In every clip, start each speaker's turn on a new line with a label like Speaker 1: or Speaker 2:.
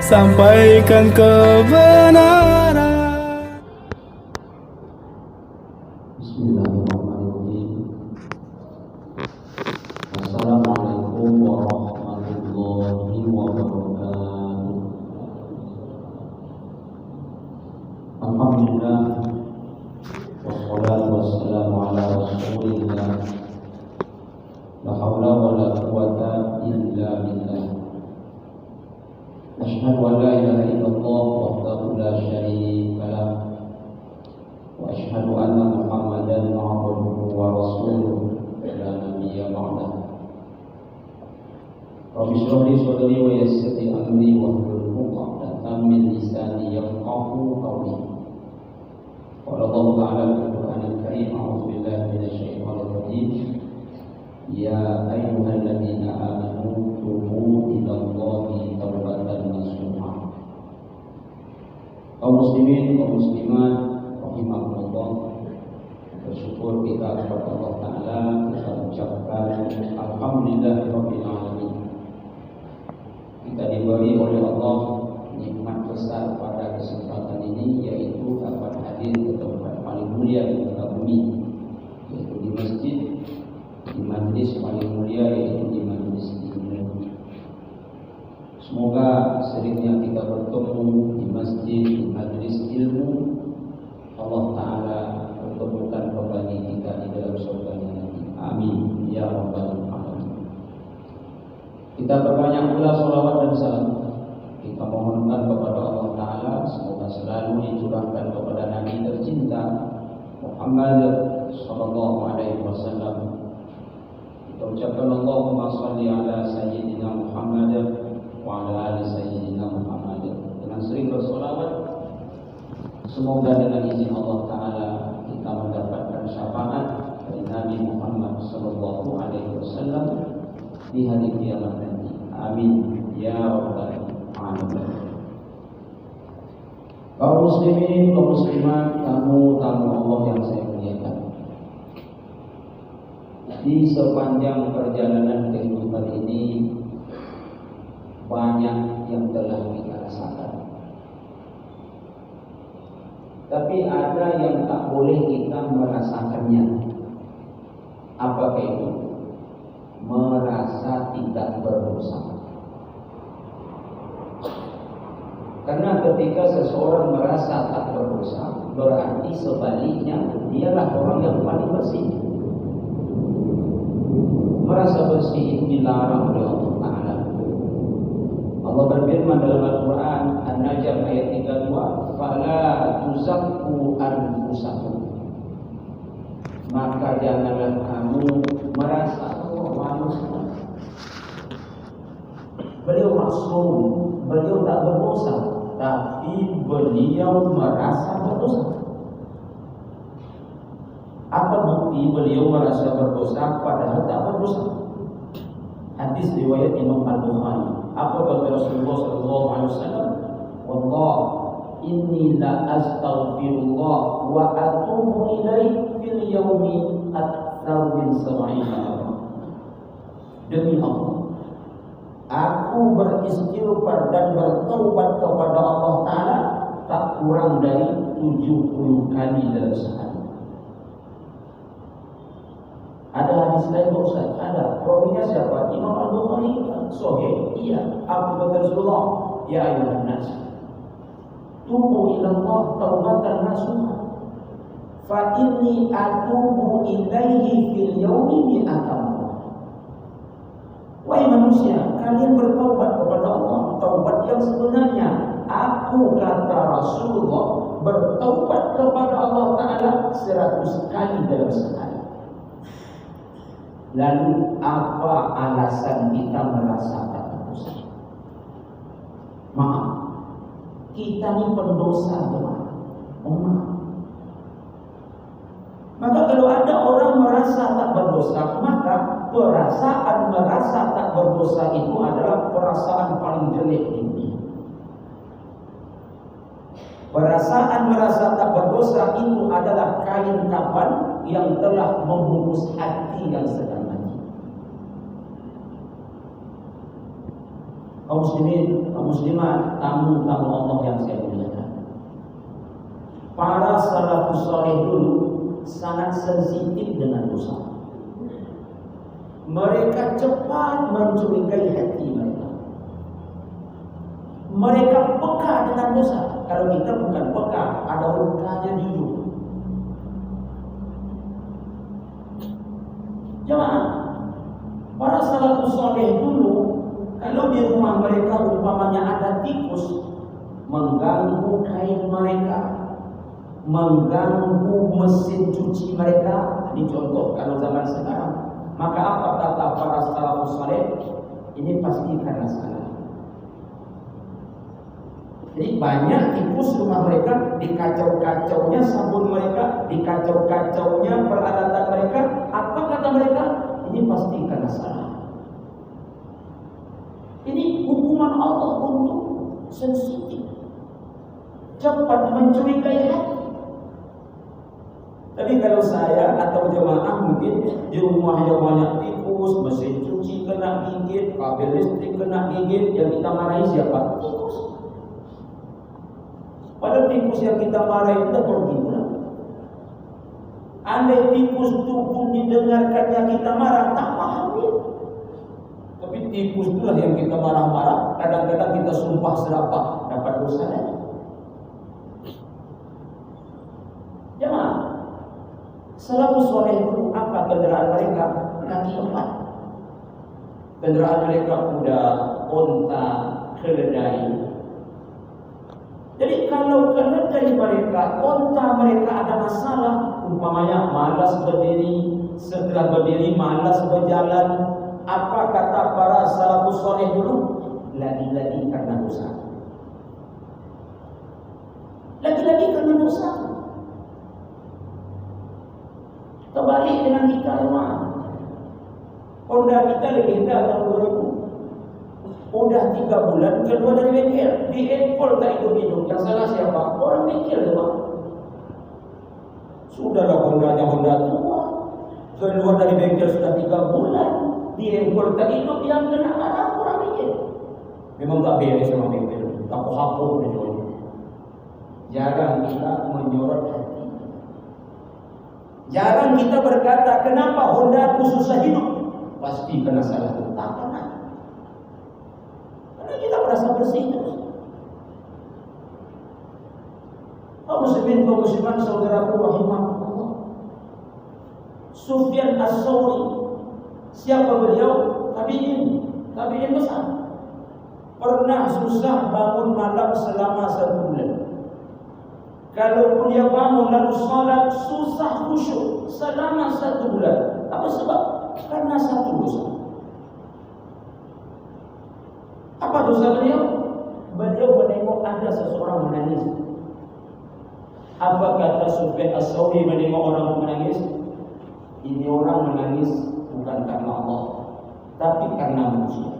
Speaker 1: sampaikan kebenaran.
Speaker 2: Bismillahirrahmanirrahim. Assalamualaikum warahmatullahi wabarakatuh. Alhamdulillah, wassalatu wassalamu ala rasulillah, la hawla wa la quwwata illa billah. Asyhadu an la ilaha illallah wahdahu la syarika lah, wa asyhadu anna Muhammadan abduhu wa rasuluh la nabiyya ba'dah. Rabbi shrah li sadri wa yassir li amri wahlul 'uqdatam min lisani yafqahu qawli. Qala Allah ta'ala fil Qur'anil Karim, a'udzu billahi minasy syaithanir rajim. Ya ayyuhalladzina amanu tubu ilallahi taubatan nasuha. Kaum muslimin, kaum muslimat rahimahumullah, bersyukur kita kepada Allah Ta'ala. Kita ucapkan alhamdulillahirabbil alamin. Kita diberi oleh Allah nikmat besar pada kesempatan ini, yaitu dapat hadir ke tempat paling mulia di muka bumi, yaitu di masjid, di majlis paling mulia, yaitu di majlis ilmu. Semoga seringnya kita bertemu di masjid, di majlis ilmu, Allah Ta'ala pertemukan kembali kita di dalam surganya nanti. Amin ya rabbal alamin. Kita perbanyak pula sholawat dan salam. Kita mohonkan kepada Allah Ta'ala semoga selalu dicurahkan kepada Nabi tercinta Muhammad sallallahu alaihi wasallam. Kita ucapkan Allahumma shalli ala sayyidina Muhammad wa ala ali sayyidina Muhammad. Dengan sering bersolawat, semoga dengan izin Allah Ta'ala kita mendapatkan syafaat dari Nabi Muhammad sallallahu alaihi wasallam di hari kiamat nanti. Amin ya rabbal alamin. Kaum muslimin, kaum muslimat, tamu-tamu Allah yang saya muliakan, di sepanjang perjalanan kehidupan ini banyak yang telah kita rasakan, tapi ada yang tak boleh kita merasakannya. Apakah itu? Merasa tidak berdosa. Karena ketika seseorang merasa tak berdosa, berarti sebaliknya dialah orang yang paling bersih. Merasa bersih dilarang oleh Allah Ta'ala. Allah berfirman dalam Al-Quran An-Najm ayat 32, "Fala tuzakku anfusakum." Maka janganlah kamu merasa manusia. Beliau maksum, beliau tak berdosa, tapi beliau merasa berdosa. Apa bukti beliau merasa berdosa padahal tak berdosa? Hadis riwayat Imam Al-Bukhari. Apa kata Rasulullah sallallahu alaihi wasallam? "Wallah inni la astaghfirullah wa atubu ilaihi fil yaumi aktsar min 70 marrah." Demi Allah, aku beristighfar dan bertaubat kepada Allah Ta'ala tak kurang dari 70 kali dalam sehari. Ada hadis lain Ustaz? Ada. Rawinya siapa? Imam Al-Bukhari. Sahih. Iya. Apa kata Rasulullah? Ya ayyuhan nas, tubu ila Allah taubatan nasuha. Fa inni atubu ilaihi fil yaumi mi'atan. Wahai manusia, kalian bertaubat kepada Allah, taubat yang sebenarnya. Aku, kata Rasulullah, bertaubat kepada Allah Ta'ala 100 kali dalam sehari. Lalu apa alasan kita merasa tak berdosa? Maaf, kita ini pendosa, teman. Maaf. Maka kalau ada orang merasa tak berdosa, maka perasaan merasa tak berdosa itu adalah perasaan paling jelek di dunia. Perasaan merasa tak berdosa itu adalah kain kafan yang telah membungkus hati yang sedang mati. Kaum muslimin, kaum muslimat, tamu-tamu Allah yang saya muliakan. Para salafus saleh dulu sangat sensitif dengan dosa. Mereka cepat mencurigai hati mereka. Mereka peka dengan dosa. Kalau kita bukan peka, ada lukanya di hidup. Jemaah, para salafus saleh dulu, kalau di rumah mereka umpamanya ada tikus, mengganggu kain mereka, mengganggu mesin cuci mereka. Ini contoh kalau zaman sekarang. Maka apa kata para salafus saleh? Ini pasti karena salah. Jadi banyak tikus rumah mereka, dikacau-kacaunya sabun mereka, dikacau-kacaunya peralatan mereka. Apa kata mereka? Ini pasti karena salah. Ini hukuman Allah untuk sensitif, cepat mencurigai hati. Tapi kalau saya atau jemaah mungkin di rumah yang banyak tikus, mesin cuci kena gigit, kabel listrik kena gigit, yang kita marahi siapa? Tikus. Padahal tikus yang kita marahi itu pergi pulang. Andai tikus itu pun didengarkannya kita marah, tak paham dia. Tapi tikus itulah yang kita marah-marah. Kadang-kadang kita sumpah serapah, dapat dosa lagi. Jemaah, salafus saleh dulu apa kendaraan mereka? Kaki empat. Kendaraan mereka kuda, onta, keledai. Jadi kalau keledai mereka, onta mereka ada masalah, umpamanya malas berdiri, setelah berdiri malas berjalan, apa kata para salafus saleh dulu? Lagi-lagi karena dosa. Lagi-lagi karena dosa. Terbalik dengan kita memang. Honda kita legenda tahun 2000. Udah 3 bulan keluar dari bengkel, di ekol tak hidup-hidup. Yang salah siapa? Orang bengkel memang. Sudahlah Honda tua, keluar dari bengkel sudah 3 bulan, di ekol tak hidup, yang kena marah orang bengkel. Memang tak beres sama bengkel, tak hapus menjual. Jarang kita menyorot hati. Jarang kita berkata, kenapa Honda aku susah hidup? Pasti kena salah tak pernah. Karena kita merasa bersih terus. Kaum muslimin, kaum muslimat, saudaraku rahimahullah. Sufyan As-Tsauri, siapa beliau? Tabi'in besar. Pernah susah bangun malam selama 1 bulan. Kalau dia bangun lalu salat susah khusyuk selama 1 bulan. Apa sebab? Karena satu dosa. Apa dosa beliau? Beliau menengok ada seseorang menangis. Apa kata Sufyan As-Tsauri menengok orang menangis? Ini orang menangis bukan karena Allah, tapi karena manusia.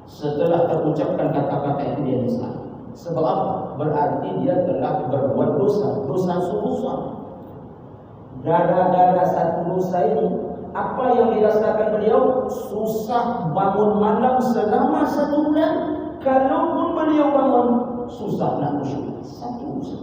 Speaker 2: Setelah terucapkan kata-kata itu dia nyesal. Sebab apa? Berarti dia telah berbuat dosa besar. Gara-gara satu dosa ini, apa yang dirasakan beliau? Susah bangun malam selama 1 bulan. Kalaupun beliau bangun, susah nak khusyuk. Satu dosa.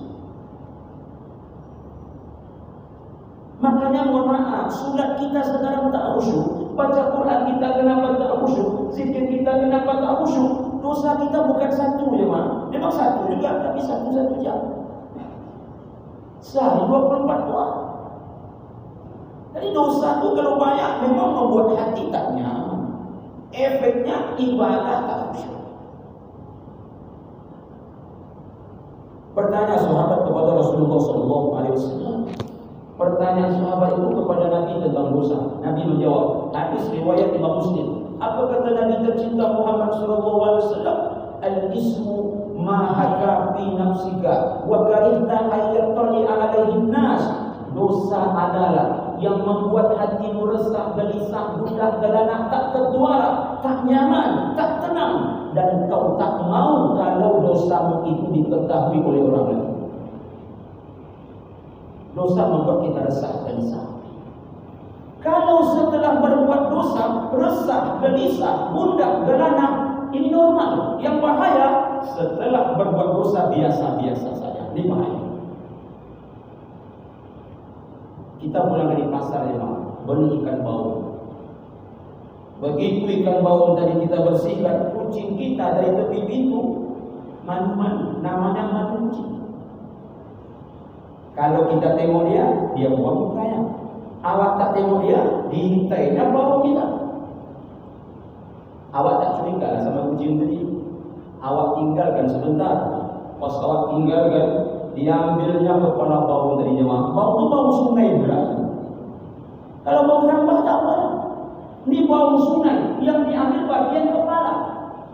Speaker 2: Makanya mohon maaf, solat kita sekarang tak khusyuk, baca Quran kita kenapa tak khusyuk, zikir kita kenapa tak khusyuk. Dosa kita bukan satu je mak. Memang satu juga, tapi satu jam. Sehari 24 doa. Jadi dosa tu kalau banyak memang membuat hati tak nyaman. Efeknya ibadah tak khusyuk. Bertanya sahabat kepada Rasulullah SAW. Pertanyaan sahabat itu kepada Nabi tentang dosa. Nabi menjawab, hadis riwayat Imam Muslim. Apa kata Nabi tercinta Muhammad SAW? Al-ismu ma haka fi nafsika wa karihta ayyatali alaihi nas. Dosa adalah yang membuat hatimu resah, gelisah, gundah gelana, tak terjuara, tak nyaman, tak tenang, dan kau tak mau kalau dosamu itu diketahui oleh orang lain. Dosa membuat kita resah, gelisah.
Speaker 3: Kalau setelah berbuat dosa, resah, gelisah, gundah, gelana, ini normal. Yang bahaya setelah berbuat dosa biasa-biasa saja. Ini bahaya. Kita pulang dari pasar ya, beli ikan bau. Begitu ikan bau tadi kita bersihkan, kucing kita dari tepi pintu manu-manu, namanya manu kucing. Kalau kita tengok dia buang mukanya. Awak tak tengok dia, dihintainya bau kita. Awak tak curiga sama kucing tadi. Awak tinggalkan sebentar. Pas awak tinggalkan, diambilnya kepala bau dari jemaah. Bau itu bau sungai berarti. Kalau bau kerambah tak apa. Ini bau sungai yang diambil bagian kepala.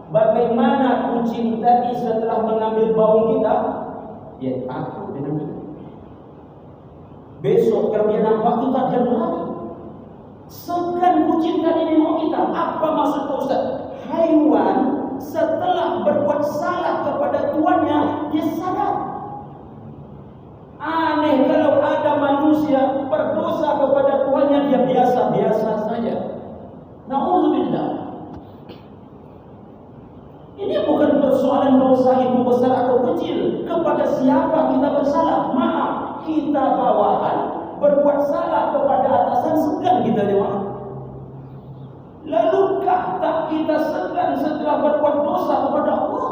Speaker 3: Bagaimana kucing tadi setelah mengambil bau kita, dia takut dengan kita. Besok kalau dia nampak kita, dia lari. Segan kucing tadi nengok kita. Apa maksud Ustaz? Haiwan setelah berbuat salah kepada tuannya, dia sadar. Aneh kalau ada manusia berdosa kepada tuannya, dia biasa-biasa saja. Na'udzubillah. Ini bukan persoalan dosa itu besar atau kecil. Kepada siapa kita bersalah? Maaf, kita bawahan berbuat salah kepada atasan, segan kita jemaah. Lalukah tak kita segan setelah berbuat dosa kepada Allah?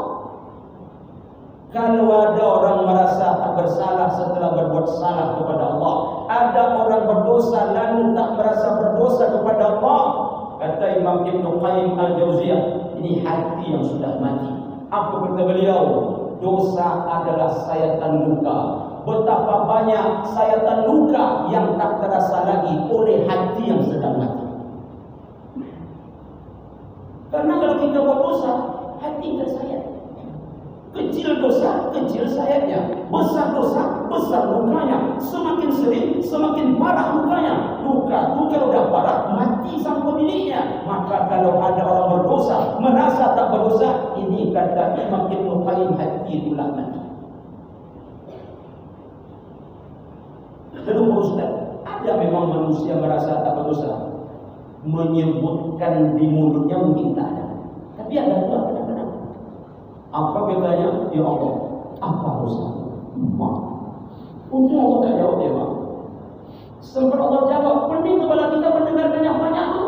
Speaker 3: Kalau ada orang merasa tak bersalah setelah berbuat salah kepada Allah, ada orang berdosa lalu tak merasa berdosa kepada Allah, kata Imam Ibn Qayyim Al-Jauziyah, ini hati yang sudah mati. Apa kata beliau? Dosa adalah sayatan luka. Betapa banyak sayatan luka yang tak terasa lagi oleh hati yang sedang mati. Karena kalau kita buat dosa, hati tersayat. Kecil dosa, kecil sayatnya. Besar dosa, besar lukanya. Semakin sering, semakin parah lukanya. Luka itu kalau dah parah, mati sang pemiliknya. Maka kalau ada orang berdosa, merasa tak berdosa, ini kata Imam Ibn Qayyim, hati itulah mati. Lalu Ustaz, ada memang manusia merasa tak berdosa? Menyebutkan di mulutnya mungkin tak ada. Tapi ada juga kadang-kadang. Apa katanya? Ya Allah, apa dosa? Untuk Allah tak jawab dia, Pak. Sempat Allah jawab, pening kepala kita mendengarkannya banyak tu.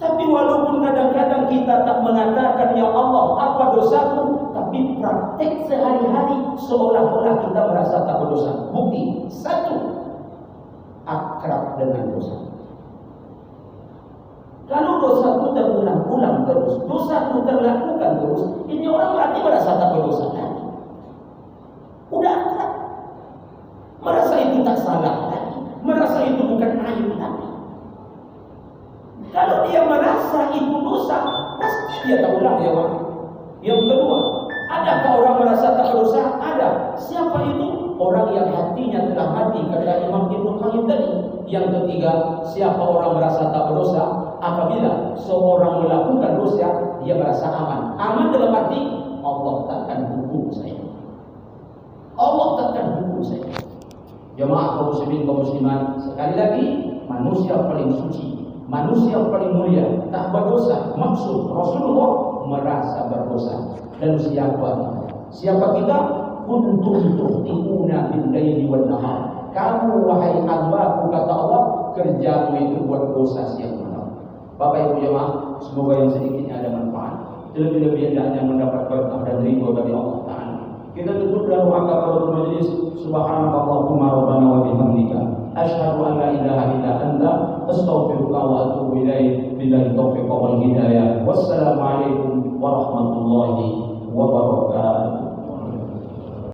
Speaker 3: Tapi walaupun kadang-kadang kita tak mengatakan ya Allah, apa dosaku, tapi praktek sehari-hari seolah-olah kita merasa tak berdosa. Bukti, satu, akrab dengan dosa. Kalau dosa itu terulang-ulang terus, dosa itu terlakukan terus, ini orang berarti merasa tak berdosa lagi. Udah akrab, merasa itu tak salah lagi, merasa itu bukan aib lagi. Kalau dia merasa itu dosa, pasti dia tak ulang ya Pak. Yang kedua, adakah orang merasa tak berdosa? Ada. Siapa itu? Orang yang hatinya telah mati, kata Imam Ibn Qayyim tadi. Yang ketiga, siapa orang merasa tak berdosa? Apabila seorang melakukan dosa, dia merasa aman. Aman dalam arti Allah takkan hukum saya. Allah takkan hukum saya. Jemaah kaum muslimin kaum muslimat, sekali lagi, manusia paling suci, manusia paling mulia, tak berdosa. Maksud Rasulullah merasa berdosa. Dan siapa kita? Kuntum tukhti'una bil-laili wan-nahar. Kamu wahai hambaku, kata Allah, kerjamu itu buat dosa siang malam. Bapak Ibu jemaah, semoga yang sedikitnya ada manfaat, lebih-lebih hendaknya mendapat berkah dan ridho dari Allah Ta'ala. Kita tutup dalam akal majlis. Subhanallahumma rabbana wa bihamdika, asyhadu an la ilaha illa anta, astaghfiruka wa atubu ilaik. Billahi taufiq wal hidayah. Wassalamu